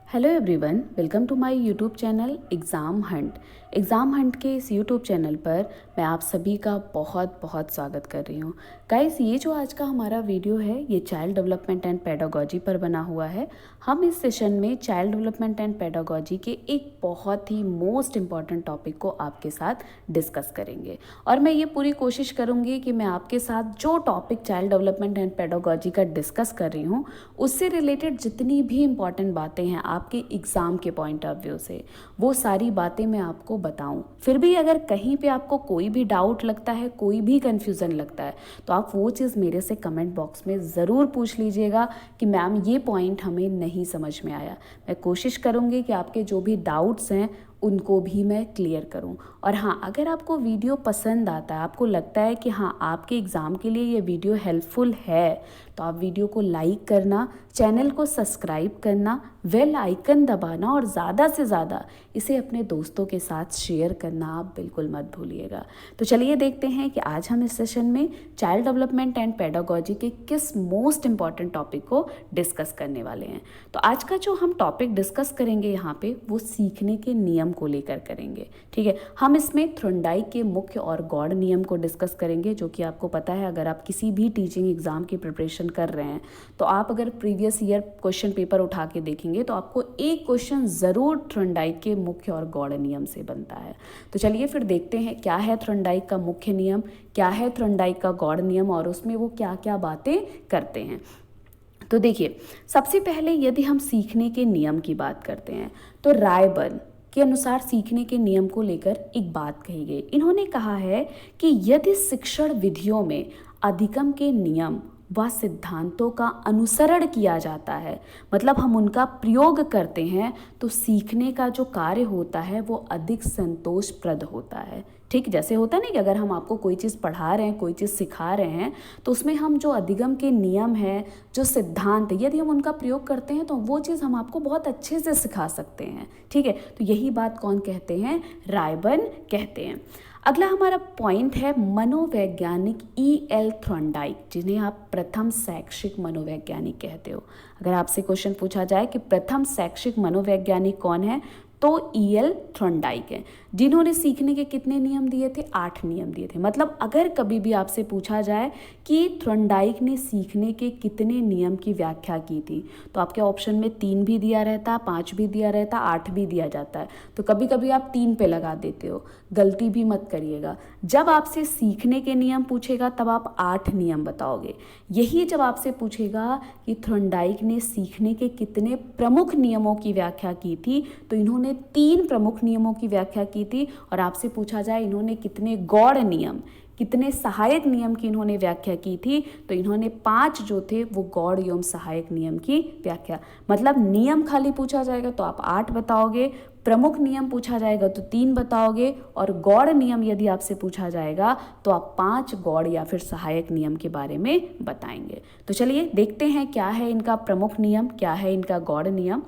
Hello everyone, welcome to my YouTube channel Exam Hunt. Exam Hunt के इस YouTube channel पर मैं आप सभी का बहुत बहुत स्वागत कर रही हूँ। गाइस, ये जो आज का हमारा वीडियो है ये चाइल्ड डेवलपमेंट एंड पेडागोजी पर बना हुआ है। हम इस सेशन में चाइल्ड डेवलपमेंट एंड पेडागोजी के एक बहुत ही मोस्ट इम्पॉर्टेंट टॉपिक को आपके साथ डिस्कस करेंगे और मैं ये पूरी कोशिश करूँगी कि मैं आपके साथ जो topic child development and pedagogy का डिस्कस कर रही हूँ उससे रिलेटेड जितनी भी इम्पॉर्टेंट बातें हैं आपके एग्ज़ाम के पॉइंट ऑफ व्यू से, वो सारी बातें मैं आपको बताऊं। फिर भी अगर कहीं पे आपको कोई भी डाउट लगता है, कोई भी कन्फ्यूज़न लगता है, तो आप वो चीज़ मेरे से कमेंट बॉक्स में ज़रूर पूछ लीजिएगा कि मैम ये पॉइंट हमें नहीं समझ में आया। मैं कोशिश करूँगी कि आपके जो भी डाउट्स हैं उनको भी मैं क्लियर करूं। और हाँ, अगर आपको वीडियो पसंद आता है, आपको लगता है कि हाँ आपके एग्ज़ाम के लिए ये वीडियो हेल्पफुल है, तो आप वीडियो को लाइक करना, चैनल को सब्सक्राइब करना, बेल आइकन दबाना और ज़्यादा से ज़्यादा इसे अपने दोस्तों के साथ शेयर करना आप बिल्कुल मत भूलिएगा। तो चलिए देखते हैं कि आज हम इस सेशन में चाइल्ड डेवलपमेंट एंड पेडागोजी के किस मोस्ट इम्पॉर्टेंट टॉपिक को डिस्कस करने वाले हैं। तो आज का जो हम टॉपिक डिस्कस करेंगे यहाँ पे वो सीखने के नियम को लेकर करेंगे। ठीक है, हम इसमें थ्रोन्डाइक के मुख्य और गौड़ नियम को डिस्कस करेंगे, जो कि आपको पता है अगर आप किसी भी टीचिंग एग्जाम की प्रिपरेशन कर रहे हैं तो आप अगर प्रीवियस ईयर क्वेश्चन पेपर उठा के देखेंगे तो आपको एक क्वेश्चन ज़रूर थ्रोन्डाइक के मुख्य और गौड़ नियम से बनता है। तो चलिए फिर देखते हैं क्या है थ्रोन्डाइक का मुख्य नियम, क्या है थ्रोन्डाइक का गौड़ नियम और उसमें वो क्या क्या बातें करते हैं। तो देखिए, सबसे पहले यदि हम सीखने के नियम की बात करते हैं तो रायबर्न के अनुसार सीखने के नियम को लेकर एक बात कही गई। इन्होंने कहा है कि यदि शिक्षण विधियों में अधिगम के नियम व सिद्धांतों का अनुसरण किया जाता है, मतलब हम उनका प्रयोग करते हैं, तो सीखने का जो कार्य होता है वो अधिक संतोषप्रद होता है। ठीक, जैसे होता है ना कि अगर हम आपको कोई चीज़ पढ़ा रहे हैं, कोई चीज़ सिखा रहे हैं, तो उसमें हम जो अधिगम के नियम हैं, जो सिद्धांत, यदि हम उनका प्रयोग करते हैं तो वो चीज़ हम आपको बहुत अच्छे से सिखा सकते हैं। ठीक है, तो यही बात कौन कहते हैं? रायबर्न कहते हैं। अगला हमारा पॉइंट है मनोवैज्ञानिक E.L. थ्रोन्डाइक, जिन्हें आप प्रथम शैक्षिक मनोवैज्ञानिक कहते हो। अगर आपसे क्वेश्चन पूछा जाए कि प्रथम शैक्षिक मनोवैज्ञानिक कौन है, तो E.L. थ्रोन्डाइक है, जिन्होंने सीखने के कितने नियम दिए थे? 8 नियम दिए थे। मतलब अगर कभी भी आपसे पूछा जाए कि थ्रोन्डाइक ने सीखने के कितने नियम की व्याख्या की थी, तो आपके ऑप्शन में 3 भी दिया रहता, 5 भी दिया रहता, 8 भी दिया जाता है। तो कभी कभी आप 3 पे लगा देते हो, गलती भी मत करिएगा। जब आपसे सीखने के नियम पूछेगा तब आप 8 नियम बताओगे। यही जब आपसे पूछेगा कि थ्रोन्डाइक ने सीखने के कितने प्रमुख नियमों की व्याख्या की थी, तो इन्होंने 3 प्रमुख नियमों की व्याख्या की थी। और आपसे पूछा जाए इन्होंने कितने गौड़ नियम, कितने सहायक नियम की इन्होंने व्याख्या की थी, तो इन्होंने 5 जो थे वो गौड़ एवं सहायक नियम की व्याख्या। मतलब नियम खाली पूछा जाएगा तो आप 8 बताओगे, प्रमुख नियम पूछा जाएगा तो 3 बताओगे, और गौड़ नियम यदि आपसे पूछा जाएगा तो आप 5 गौड़ या फिर सहायक नियम के बारे में बताएंगे। तो चलिए देखते हैं क्या है इनका प्रमुख नियम, क्या है इनका गौड़ नियम।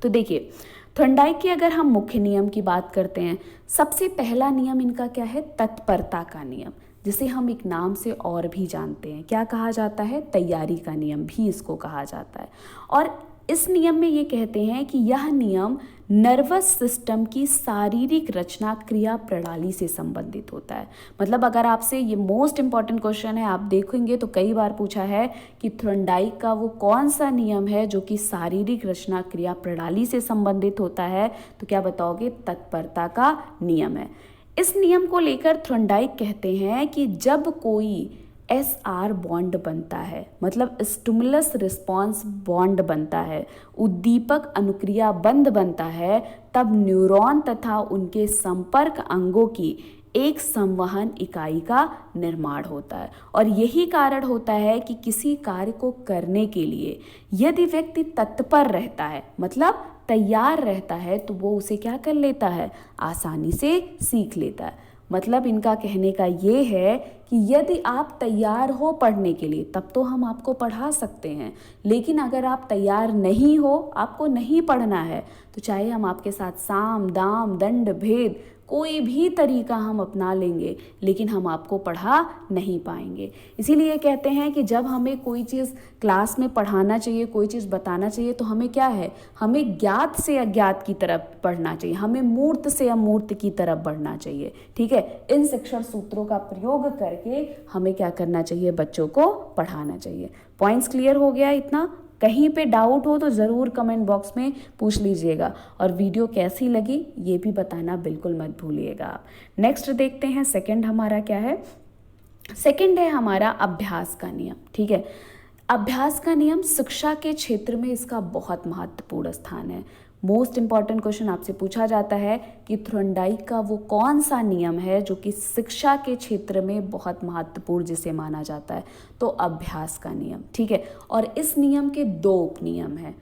तो देखिए, थ्रोन्डाइक के अगर हम मुख्य नियम की बात करते हैं, सबसे पहला नियम इनका क्या है? तत्परता का नियम, जिसे हम एक नाम से और भी जानते हैं। क्या कहा जाता है? तैयारी का नियम भी इसको कहा जाता है। और इस नियम में ये कहते हैं कि यह नियम नर्वस सिस्टम की शारीरिक रचना क्रिया प्रणाली से संबंधित होता है। मतलब अगर आपसे ये मोस्ट इंपॉर्टेंट क्वेश्चन है, आप देखेंगे तो कई बार पूछा है कि थ्रोन्डाइक का वो कौन सा नियम है जो कि शारीरिक रचना क्रिया प्रणाली से संबंधित होता है, तो क्या बताओगे? तत्परता का नियम है। इस नियम को लेकर थ्रोन्डाइक कहते हैं कि जब कोई SR बॉन्ड बनता है, मतलब स्टिमुलस रिस्पॉन्स बॉन्ड बनता है, उद्दीपक अनुक्रिया बंध बनता है, तब न्यूरॉन तथा उनके संपर्क अंगों की एक संवहन इकाई का निर्माण होता है। और यही कारण होता है कि किसी कार्य को करने के लिए यदि व्यक्ति तत्पर रहता है, मतलब तैयार रहता है, तो वो उसे क्या कर लेता है? आसानी से सीख लेता है। मतलब इनका कहने का ये है कि यदि आप तैयार हो पढ़ने के लिए तब तो हम आपको पढ़ा सकते हैं, लेकिन अगर आप तैयार नहीं हो, आपको नहीं पढ़ना है, तो चाहे हम आपके साथ साम दाम दंड भेद कोई भी तरीका हम अपना लेंगे, लेकिन हम आपको पढ़ा नहीं पाएंगे। इसीलिए कहते हैं कि जब हमें कोई चीज़ क्लास में पढ़ाना चाहिए, कोई चीज़ बताना चाहिए, तो हमें क्या है, हमें ज्ञात से अज्ञात की तरफ पढ़ना चाहिए, हमें मूर्त से अमूर्त की तरफ बढ़ना चाहिए। ठीक है, इन शिक्षण सूत्रों का प्रयोग करके हमें क्या करना चाहिए, बच्चों को पढ़ाना चाहिए। पॉइंट्स क्लियर हो गया इतना? कहीं पे डाउट हो तो ज़रूर कमेंट बॉक्स में पूछ लीजिएगा, और वीडियो कैसी लगी ये भी बताना बिल्कुल मत भूलिएगा आप। नेक्स्ट देखते हैं, सेकंड हमारा क्या है। सेकंड है हमारा अभ्यास का नियम। ठीक है, अभ्यास का नियम शिक्षा के क्षेत्र में इसका बहुत महत्वपूर्ण स्थान है। मोस्ट इम्पॉर्टेंट क्वेश्चन आपसे पूछा जाता है कि थॉर्नडाइक का वो कौन सा नियम है जो कि शिक्षा के क्षेत्र में बहुत महत्वपूर्ण जिसे माना जाता है, तो अभ्यास का नियम। ठीक है, और इस नियम के दो उपनियम हैं।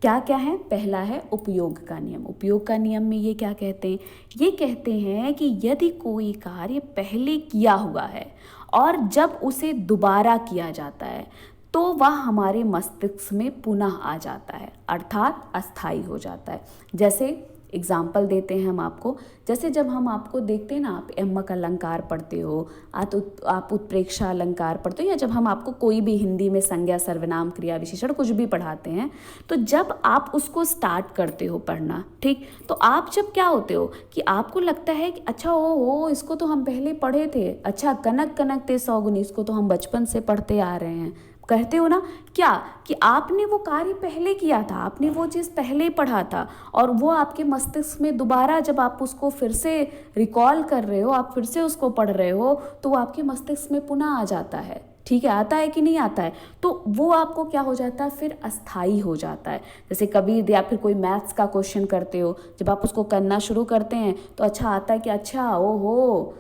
क्या क्या है? पहला है उपयोग का नियम। उपयोग का नियम में ये क्या कहते हैं, ये कहते हैं कि यदि कोई कार्य पहले किया हुआ है और जब उसे दोबारा किया जाता है तो वह हमारे मस्तिष्क में पुनः आ जाता है, अर्थात अस्थाई हो जाता है। जैसे एग्जाम्पल देते हैं हम आपको, जैसे जब हम आपको देखते हैं ना, आप यमक अलंकार पढ़ते हो, आप उत्प्रेक्षा अलंकार पढ़ते हो, या जब हम आपको कोई भी हिंदी में संज्ञा सर्वनाम क्रिया विशेषण कुछ भी पढ़ाते हैं, तो जब आप उसको स्टार्ट करते हो पढ़ना, ठीक, तो आप जब क्या होते हो कि आपको लगता है कि अच्छा ओ इसको तो हम पहले पढ़े थे, अच्छा कनक कनक ते सौगुनी, इसको तो हम बचपन से पढ़ते आ रहे हैं, कहते हो ना, क्या कि आपने वो कार्य पहले किया था, आपने वो चीज़ पहले पढ़ा था, और वो आपके मस्तिष्क में दोबारा जब आप उसको फिर से रिकॉल कर रहे हो, आप फिर से उसको पढ़ रहे हो, तो वो आपके मस्तिष्क में पुनः आ जाता है। ठीक है, आता है कि नहीं आता है, तो वो आपको क्या हो जाता है, फिर अस्थाई हो जाता है। जैसे कभी या फिर कोई मैथ्स का क्वेश्चन करते हो, जब आप उसको करना शुरू करते हैं तो अच्छा आता है कि अच्छा ओहो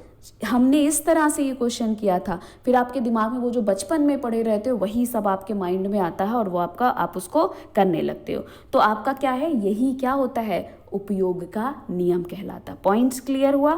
हमने इस तरह से ये क्वेश्चन किया था, फिर आपके दिमाग में वो जो बचपन में पढ़े रहते हो वही सब आपके माइंड में आता है, और वो आप उसको करने लगते हो। तो आपका क्या है, यही क्या होता है, उपयोग का नियम कहलाता है। पॉइंट्स क्लियर हुआ?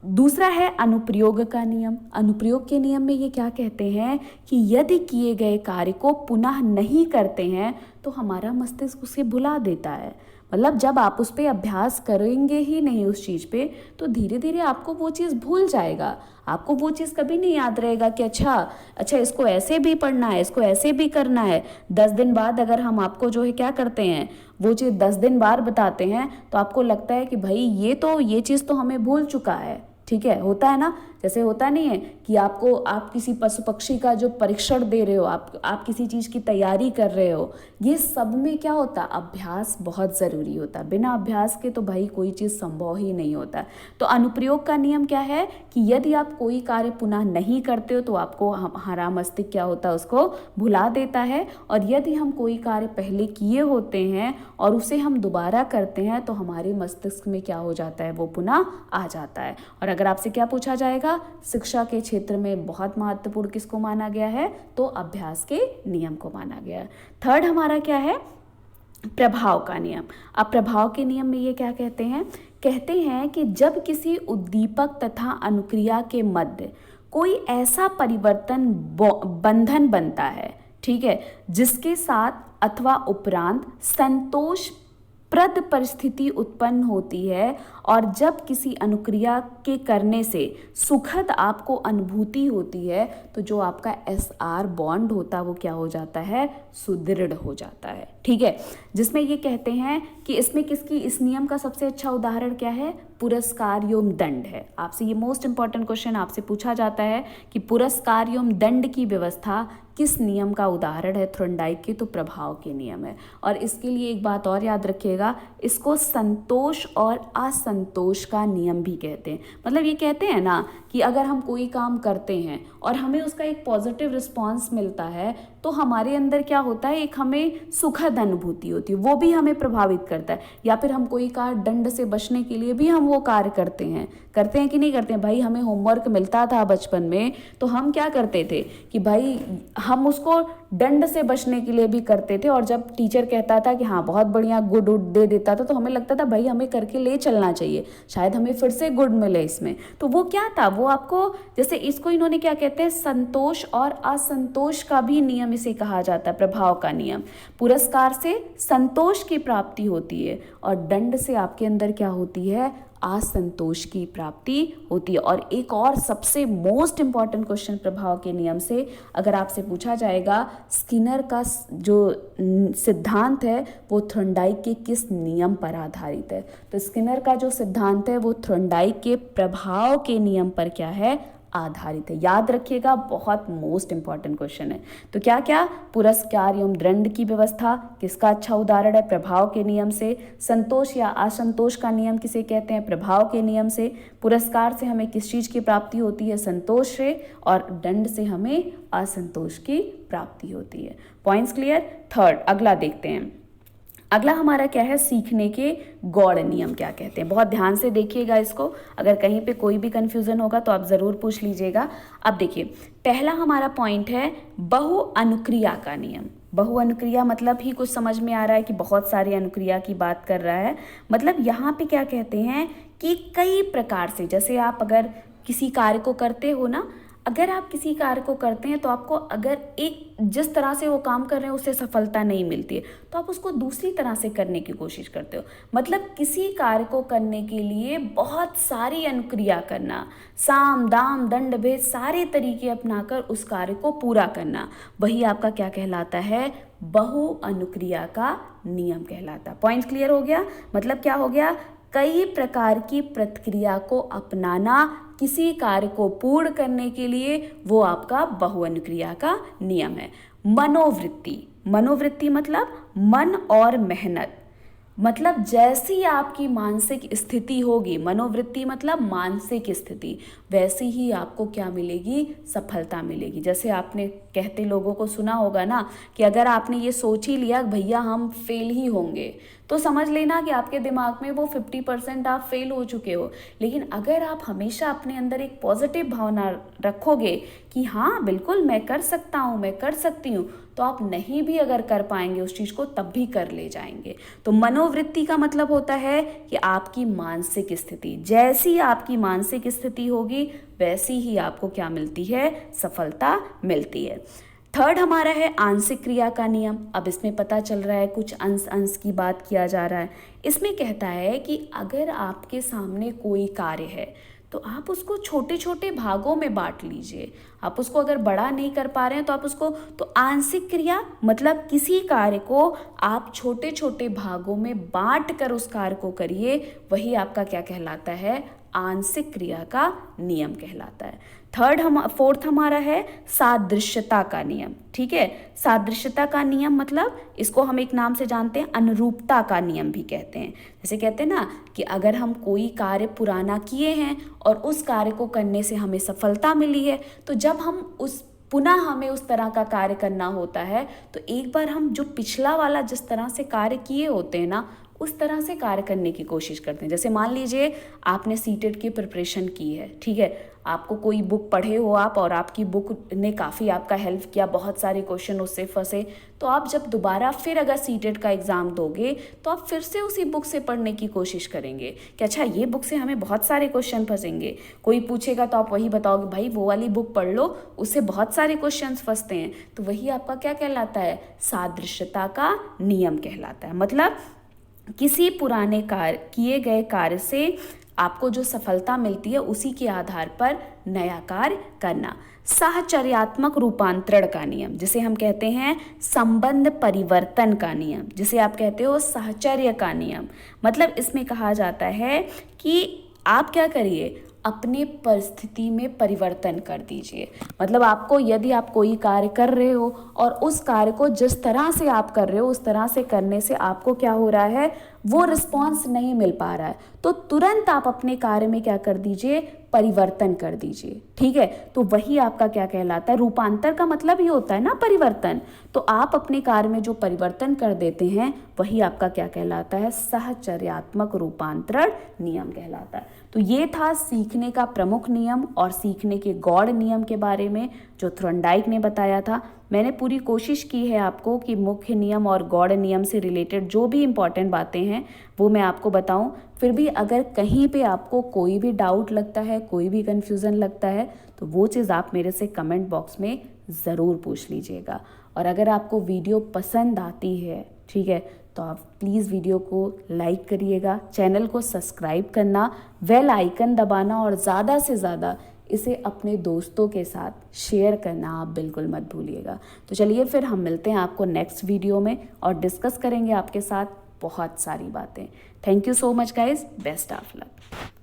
दूसरा है अनुप्रयोग का नियम। अनुप्रयोग के नियम में ये क्या कहते हैं कि यदि किए गए कार्य को पुनः नहीं करते हैं तो हमारा मस्तिष्क उसे भुला देता है। मतलब जब आप उस पर अभ्यास करेंगे ही नहीं उस चीज़ पे, तो धीरे धीरे आपको वो चीज़ भूल जाएगा, आपको वो चीज़ कभी नहीं याद रहेगा कि अच्छा इसको ऐसे भी पढ़ना है, इसको ऐसे भी करना है। 10 दिन बाद अगर हम आपको जो है क्या करते हैं, वो चीज़ 10 दिन बाद बताते हैं, तो आपको लगता है कि भाई ये चीज़ तो हमें भूल चुका है। ठीक है, होता है ना, जैसे होता नहीं है कि आप किसी पशु पक्षी का जो परीक्षण दे रहे हो, आप किसी चीज़ की तैयारी कर रहे हो, ये सब में क्या होता है, अभ्यास बहुत ज़रूरी होता है। बिना अभ्यास के तो भाई कोई चीज़ संभव ही नहीं होता। तो अनुप्रयोग का नियम क्या है कि यदि आप कोई कार्य पुनः नहीं करते हो तो आपको हमारा मस्तिष्क क्या होता है, उसको भुला देता है, और यदि हम कोई कार्य पहले किए होते हैं और उसे हम दोबारा करते हैं तो हमारे मस्तिष्क में क्या हो जाता है, वो पुनः आ जाता है। और अगर आपसे क्या पूछा जाएगा, शिक्षा के क्षेत्र में बहुत महत्वपूर्ण किसको माना गया है, तो अभ्यास के नियम को माना गया है। थर्ड हमारा क्या है, प्रभाव का नियम। अब प्रभाव के नियम में ये क्या कहते हैं कि जब किसी उद्दीपक तथा अनुक्रिया के मध्य कोई ऐसा परिवर्तन बंधन बनता है, ठीक है, जिसके साथ अथवा उपरांत संतोष प्रद परिस्थिति उत्पन्न होती है, और जब किसी अनुक्रिया के करने से सुखद आपको अनुभूति होती है, तो जो आपका SR बॉन्ड होता है वो क्या हो जाता है, सुदृढ़ हो जाता है। ठीक है, जिसमें ये कहते हैं कि इसमें इस नियम का सबसे अच्छा उदाहरण क्या है, पुरस्कार एवं दंड है। आपसे ये मोस्ट इंपॉर्टेंट क्वेश्चन आपसे पूछा जाता है कि पुरस्कार एवं दंड की व्यवस्था किस नियम का उदाहरण है, थॉर्नडाइक के, तो प्रभाव के नियम है। और इसके लिए एक बात और याद रखिएगा, इसको संतोष और असंतोष का नियम भी कहते हैं। मतलब ये कहते हैं ना कि अगर हम कोई काम करते हैं और हमें उसका एक पॉजिटिव रिस्पॉन्स मिलता है तो हमारे अंदर क्या होता है, एक हमें सुखद अनुभूति होती है, वो भी हमें प्रभावित करता है। या फिर हम कोई कार्य दंड से बचने के लिए भी हम वो कार्य करते हैं कि नहीं करते हैं। भाई हमें होमवर्क मिलता था बचपन में, तो हम क्या करते थे कि भाई हम उसको दंड से बचने के लिए भी करते थे, और जब टीचर कहता था कि हाँ बहुत बढ़िया, गुड उड दे देता था, तो हमें लगता था भाई हमें करके ले चलना चाहिए, शायद हमें फिर से गुड मिले इसमें। तो वो क्या था, वो आपको, जैसे इसको इन्होंने क्या कहते हैं, संतोष और असंतोष का भी नियम इसे कहा जाता है, प्रभाव का नियम। पुरस्कार से संतोष की प्राप्ति होती है और दंड से आपके अंदर क्या होती है, असंतोष की प्राप्ति होती है। और एक और सबसे मोस्ट इंपॉर्टेंट क्वेश्चन प्रभाव के नियम से अगर आपसे पूछा जाएगा, स्किनर का जो सिद्धांत है वो थॉर्नडाइक के किस नियम पर आधारित है, तो स्किनर का जो सिद्धांत है वो थॉर्नडाइक के प्रभाव के नियम पर क्या है, आधारित है। याद रखिएगा, बहुत मोस्ट इंपॉर्टेंट क्वेश्चन है। तो क्या क्या, पुरस्कार एवं दंड की व्यवस्था किसका अच्छा उदाहरण है, प्रभाव के नियम से। संतोष या असंतोष का नियम किसे कहते हैं, प्रभाव के नियम से। पुरस्कार से हमें किस चीज़ की प्राप्ति होती है, संतोष से, और दंड से हमें असंतोष की प्राप्ति होती है। Points clear. थर्ड, अगला देखते हैं। अगला हमारा क्या है, सीखने के गौड़ नियम क्या कहते हैं। बहुत ध्यान से देखिएगा इसको, अगर कहीं पे कोई भी कंफ्यूजन होगा तो आप ज़रूर पूछ लीजिएगा। अब देखिए, पहला हमारा पॉइंट है बहु अनुक्रिया का नियम। बहु अनुक्रिया मतलब ही कुछ समझ में आ रहा है कि बहुत सारी अनुक्रिया की बात कर रहा है। मतलब यहाँ पे क्या कहते हैं कि कई प्रकार से, जैसे आप अगर किसी कार्य को करते हो ना, अगर आप किसी कार्य को करते हैं तो आपको अगर एक जिस तरह से वो काम कर रहे हैं उससे सफलता नहीं मिलती है, तो आप उसको दूसरी तरह से करने की कोशिश करते हो। मतलब किसी कार्य को करने के लिए बहुत सारी अनुक्रिया करना, साम दाम दंड भेद सारे तरीके अपनाकर उस कार्य को पूरा करना, वही आपका क्या कहलाता है, बहु अनुक्रिया का नियम कहलाता। पॉइंट क्लियर हो गया। मतलब क्या हो गया, कई प्रकार की प्रतिक्रिया को अपनाना किसी कार्य को पूर्ण करने के लिए, वो आपका बहुअनुक्रिया का नियम है। मनोवृत्ति, मनोवृत्ति मतलब मन और मेहनत, मतलब जैसी आपकी मानसिक स्थिति होगी, मनोवृत्ति मतलब मानसिक स्थिति, वैसी ही आपको क्या मिलेगी, सफलता मिलेगी। जैसे आपने कहते लोगों को सुना होगा ना कि अगर आपने ये सोच ही लिया भैया हम फेल ही होंगे, तो समझ लेना कि आपके दिमाग में वो 50% आप फेल हो चुके हो। लेकिन अगर आप हमेशा अपने अंदर एक पॉजिटिव भावना रखोगे कि हाँ बिल्कुल मैं कर सकता हूँ, मैं कर सकती हूँ, तो आप नहीं भी अगर कर पाएंगे उस चीज़ को तब भी कर ले जाएंगे। तो मनोवृत्ति का मतलब होता है कि आपकी मानसिक स्थिति, जैसी आपकी मानसिक स्थिति होगी वैसी ही आपको क्या मिलती है, सफलता मिलती है। थर्ड हमारा है आंशिक क्रिया का नियम। अब इसमें पता चल रहा है कुछ अंश अंश की बात किया जा रहा है। इसमें कहता है कि अगर आपके सामने कोई कार्य है तो आप उसको छोटे छोटे भागों में बांट लीजिए। आप उसको अगर बड़ा नहीं कर पा रहे हैं तो आप उसको, तो आंशिक क्रिया मतलब किसी कार्य को आप छोटे छोटे भागों में बांट कर उस कार्य को करिए, वही आपका क्या कहलाता है, आंशिक क्रिया का नियम कहलाता है। फोर्थ हमारा है सादृश्यता का नियम। ठीक है, सादृश्यता का नियम मतलब इसको हम एक नाम से जानते हैं, अनुरूपता का नियम भी कहते हैं। जैसे कहते हैं ना कि अगर हम कोई कार्य पुराना किए हैं और उस कार्य को करने से हमें सफलता मिली है, तो जब हम पुनः हमें उस तरह का कार्य करना होता है तो एक बार हम जो पिछला वाला जिस तरह से कार्य किए होते हैं ना, उस तरह से कार्य करने की कोशिश करते हैं। जैसे मान लीजिए आपने सीटेट की प्रिपरेशन की है, ठीक है, आपको कोई बुक पढ़े हो आप और आपकी बुक ने काफ़ी आपका हेल्प किया, बहुत सारे क्वेश्चन उससे फंसे, तो आप जब दोबारा फिर अगर सीटेट का एग्ज़ाम दोगे तो आप फिर से उसी बुक से पढ़ने की कोशिश करेंगे कि अच्छा ये बुक से हमें बहुत सारे क्वेश्चन फंसेंगे। कोई पूछेगा तो आप वही बताओगे भाई वो वाली बुक पढ़ लो, उससे बहुत सारे क्वेश्चन फंसते हैं। तो वही आपका क्या कहलाता है, सादृश्यता का नियम कहलाता है। मतलब किसी पुराने कार्य किए गए कार्य से आपको जो सफलता मिलती है उसी के आधार पर नया कार्य करना। साहचर्यात्मक रूपांतरण का नियम, जिसे हम कहते हैं संबंध परिवर्तन का नियम, जिसे आप कहते हो साहचर्य का नियम। मतलब इसमें कहा जाता है कि आप क्या करिए, अपने परिस्थिति में परिवर्तन कर दीजिए। मतलब आपको, यदि आप कोई कार्य कर रहे हो और उस कार्य को जिस तरह से आप कर रहे हो उस तरह से करने से आपको क्या हो रहा है, वो रिस्पॉन्स नहीं मिल पा रहा है, तो तुरंत आप अपने कार्य में क्या कर दीजिए, परिवर्तन कर दीजिए। ठीक है, तो वही आपका क्या कहलाता है, रूपांतर का मतलब ही होता है ना परिवर्तन। तो आप अपने कार्य में जो परिवर्तन कर देते हैं वही आपका क्या कहलाता है, साहचर्यात्मक रूपांतरण नियम कहलाता है। तो ये था सीखने का प्रमुख नियम और सीखने के गौड़ नियम के बारे में जो थॉर्नडाइक ने बताया था। मैंने पूरी कोशिश की है आपको कि मुख्य नियम और गौड़ नियम से रिलेटेड जो भी इम्पॉर्टेंट बातें हैं वो मैं आपको बताऊं। फिर भी अगर कहीं पे आपको कोई भी डाउट लगता है, कोई भी कन्फ्यूज़न लगता है, तो वो चीज़ आप मेरे से कमेंट बॉक्स में ज़रूर पूछ लीजिएगा। और अगर आपको वीडियो पसंद आती है, ठीक है, तो आप प्लीज़ वीडियो को लाइक करिएगा, चैनल को सब्सक्राइब करना, बेल आइकन दबाना और ज़्यादा से ज़्यादा इसे अपने दोस्तों के साथ शेयर करना आप बिल्कुल मत भूलिएगा। तो चलिए फिर हम मिलते हैं आपको नेक्स्ट वीडियो में और डिस्कस करेंगे आपके साथ बहुत सारी बातें। Thank you so much guys, best of luck.